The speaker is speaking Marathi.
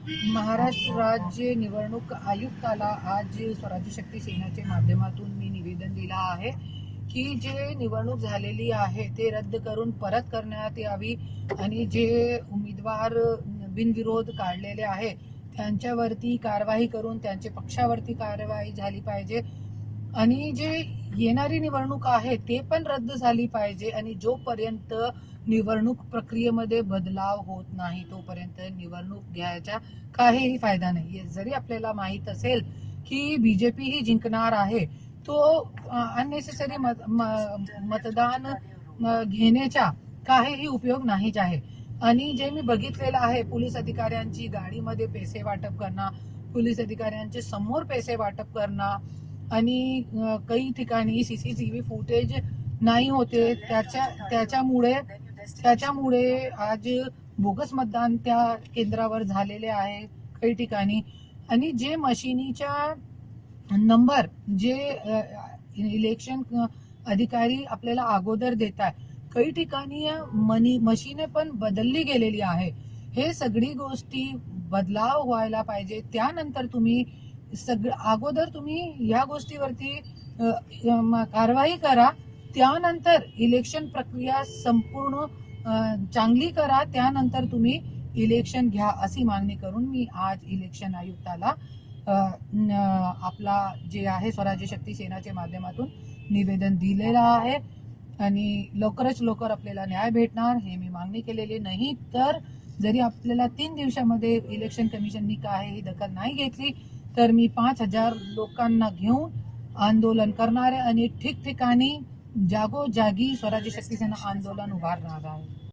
महाराष्ट्र राज्य निवडणूक आयुक्ताला आज स्वराज्य शक्ती सेनेच्या माध्यमातून मी निवेदन दिलं आहे की जे निवडणूक झालेली आहे ते रद्द करून परत करण्यात यावी आणि जे उमेदवार बिनविरोध काढलेले आहे त्यांच्यावरती कारवाई करून त्यांच्या पक्षावरती कारवाई झाली पाहिजे आणि जे येणारी निवडणूक आहे ते पण रद्द झाली पाहिजे आणि जोपर्यंत निवडणूक प्रक्रियेमध्ये बदलाव होत नाही तोपर्यंत निवडणूक घ्यायचा काहीही फायदा नाही। जरी आपल्याला माहित असेल की बीजेपी ही जिंकणार आहे तो अननेसेसरी मतदान घेण्याचा काहीही उपयोग नाही आहे। आणि जे मी बघितलेलं आहे पोलीस अधिकाऱ्यांची गाडीमध्ये पैसे वाटप करणं, पोलीस अधिकाऱ्यांचे समोर पैसे वाटप करणं आणि काही ठिकाणी सीसीटीव्ही फुटेज नाही होते त्याच्यामुळे आज बोगस मतदान त्या केंद्रावर झालेले आहे काही ठिकाणी। आणि जे मशिनीच्या नंबर जे इलेक्शन अधिकारी आपल्याला अगोदर देतात काही ठिकाणी मशीने पण बदलली गेलेली आहे। हे सगळी गोष्टी बदलाव व्हायला पाहिजे। त्यानंतर तुम्ही अगोदर तुम्ही या गोष्टीवरती कारवाई करा, त्यानंतर इलेक्शन प्रक्रिया संपूर्ण चांगली करा, त्यानंतर तुम्ही इलेक्शन घ्या अशी मागणी करून मी आज इलेक्शन आयुक्ताला आपला जे आहे स्वराज्य शक्ती सेनाच्या माध्यमातून निवेदन दिलेलं आहे आणि लवकरच लवकर आपल्याला न्याय भेटणार हे मी मागणी केलेली नाही। तर जरी आपल्याला 3 दिवसामध्ये इलेक्शन कमिशननी काही दखल नाही घेतली तर मी 5000 लोकांना घेऊन आंदोलन करणार आहे आणि ठिकठिकाणी जागोजागी स्वराज्य शक्ती सेना आंदोलन उभारणार आहे।